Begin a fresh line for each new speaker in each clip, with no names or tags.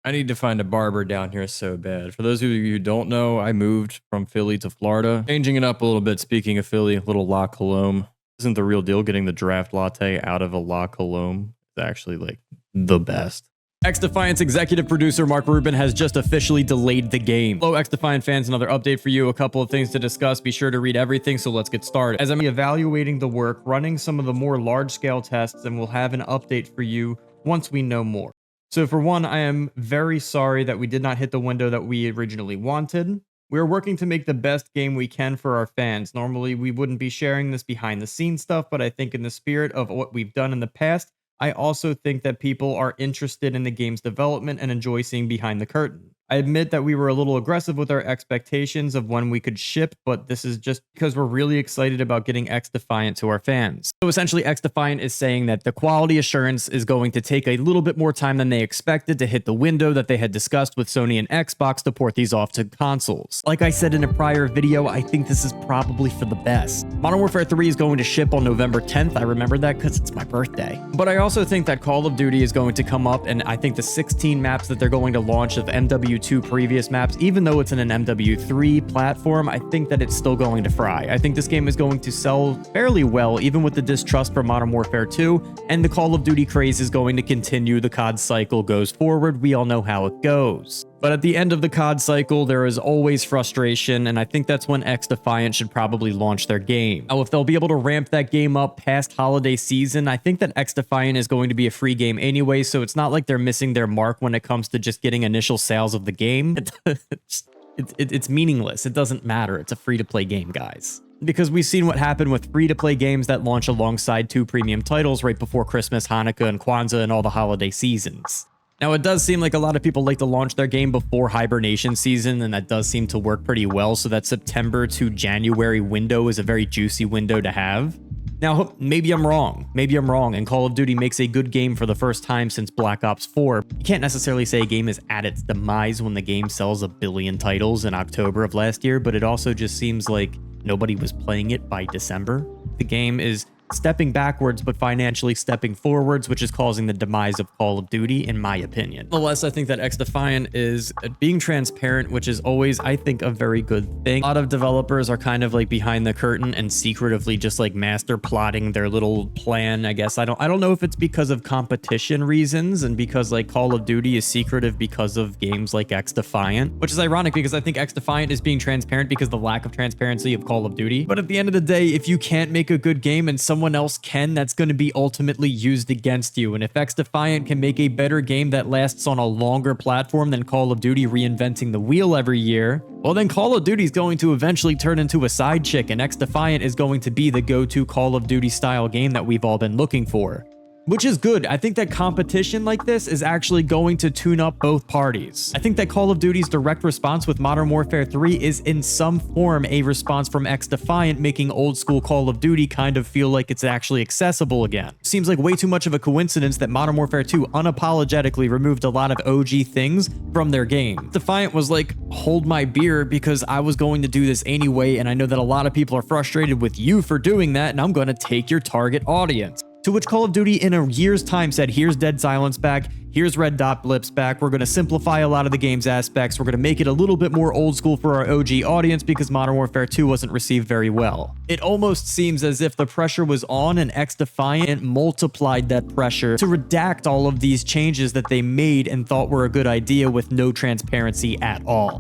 I need to find a barber down here so bad. For those of you who don't know, I moved from Philly to Florida. Changing it up a little bit, speaking of Philly, little La Colombe. Isn't the real deal. Getting the draft latte out of a La Colombe is actually like the best. Xdefiant's executive producer Mark Rubin has just officially delayed the game. Hello Xdefiant fans, another update for you. A couple of things to discuss. Be sure to read everything, so let's get started. As I'm evaluating the work, running some of the more large-scale tests, and we'll have an update for you once we know more. So for one, I am very sorry that we did not hit the window that we originally wanted. We are working to make the best game we can for our fans. Normally, we wouldn't be sharing this behind-the-scenes stuff, but I think in the spirit of what we've done in the past, I also think that people are interested in the game's development and enjoy seeing behind the curtain. I admit that we were a little aggressive with our expectations of when we could ship, but this is just because we're really excited about getting Xdefiant to our fans. So essentially, Xdefiant is saying that the quality assurance is going to take a little bit more time than they expected to hit the window that they had discussed with Sony and Xbox to port these off to consoles. Like I said in a prior video, I think this is probably for the best. Modern Warfare 3 is going to ship on November 10th. I remember that because it's my birthday. But I also think that Call of Duty is going to come up, and I think the 16 maps that they're going to launch of MW2 previous maps, even though it's in an MW3 platform, I think that it's still going to fry. I think this game is going to sell fairly well, even with the distrust for Modern Warfare 2, and the Call of Duty craze is going to continue. The COD cycle goes forward. We all know how it goes. But at the end of the COD cycle, there is always frustration, and I think that's when Xdefiant should probably launch their game. Now, if they'll be able to ramp that game up past holiday season, I think that Xdefiant is going to be a free game anyway, so it's not like they're missing their mark when it comes to just getting initial sales of the game. It's meaningless. It doesn't matter. It's a free-to-play game, guys. Because we've seen what happened with free-to-play games that launch alongside two premium titles right before Christmas, Hanukkah, and Kwanzaa and all the holiday seasons. Now, it does seem like a lot of people like to launch their game before hibernation season, and that does seem to work pretty well, so that September to January window is a very juicy window to have. Now, maybe I'm wrong. Maybe I'm wrong, and Call of Duty makes a good game for the first time since Black Ops 4. You can't necessarily say a game is at its demise when the game sells 1 billion titles in October of last year, but it also just seems like nobody was playing it by December. The game is stepping backwards, but financially stepping forwards, which is causing the demise of Call of Duty, in my opinion. Nonetheless, I think that Xdefiant is being transparent, which is always, I think, a very good thing. A lot of developers are kind of like behind the curtain and secretively just like master plotting their little plan, I guess. I don't know if it's because of competition reasons and because like Call of Duty is secretive because of games like Xdefiant, which is ironic because I think Xdefiant is being transparent because of the lack of transparency of Call of Duty. But at the end of the day, if you can't make a good game and someone else can, that's going to be ultimately used against you. And if Xdefiant can make a better game that lasts on a longer platform than Call of Duty reinventing the wheel every year, well then Call of Duty is going to eventually turn into a side chick, and Xdefiant is going to be the go-to Call of Duty style game that we've all been looking for. Which is good. I think that competition like this is actually going to tune up both parties. I think that Call of Duty's direct response with Modern Warfare 3 is in some form a response from Xdefiant, making old school Call of Duty kind of feel like it's actually accessible again. Seems like way too much of a coincidence that Modern Warfare 2 unapologetically removed a lot of OG things from their game. Xdefiant was like, hold my beer because I was going to do this anyway, and I know that a lot of people are frustrated with you for doing that, and I'm going to take your target audience. To which Call of Duty in a year's time said, here's Dead Silence back, here's Red Dot Blips back, we're going to simplify a lot of the game's aspects, we're going to make it a little bit more old school for our OG audience because Modern Warfare 2 wasn't received very well. It almost seems as if the pressure was on and Xdefiant multiplied that pressure to redact all of these changes that they made and thought were a good idea with no transparency at all.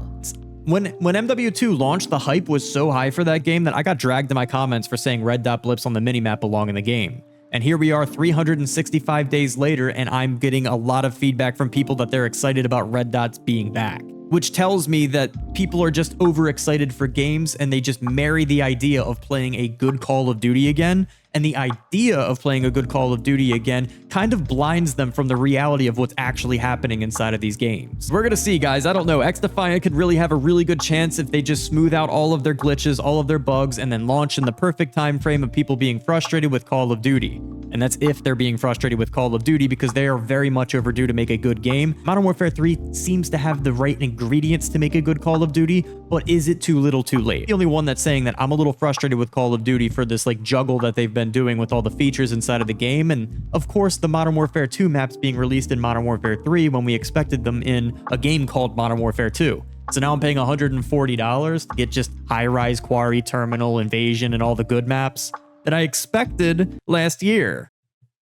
When MW2 launched, the hype was so high for that game that I got dragged in my comments for saying Red Dot Blips on the minimap belong in the game. And here we are 365 days later, and I'm getting a lot of feedback from people that they're excited about Red Dots being back. Which tells me that people are just overexcited for games and they just marry the idea of playing a good Call of Duty again, and the idea of playing a good Call of Duty again kind of blinds them from the reality of what's actually happening inside of these games. We're gonna see, guys. I don't know. Xdefiant could really have a really good chance if they just smooth out all of their glitches, all of their bugs, and then launch in the perfect time frame of people being frustrated with Call of Duty. And that's if they're being frustrated with Call of Duty, because they are very much overdue to make a good game. Modern Warfare 3 seems to have the right ingredients to make a good Call of Duty, but is it too little too late? The only one that's saying that I'm a little frustrated with Call of Duty for this like juggle that they've been
been doing with all the features inside of the game, and of course the Modern Warfare 2 maps being released in Modern Warfare 3 when we expected them in a game called Modern Warfare 2. So now I'm paying $140 to get just high-rise quarry, terminal, invasion, and all the good maps that I expected last year.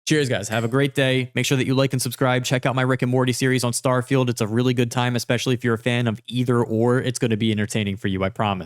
Cheers, guys. Have a great day. Make sure that you like and subscribe. Check out my Rick and Morty series on Starfield. It's a really good time, especially if you're a fan of either or. It's going to be entertaining for you, I promise.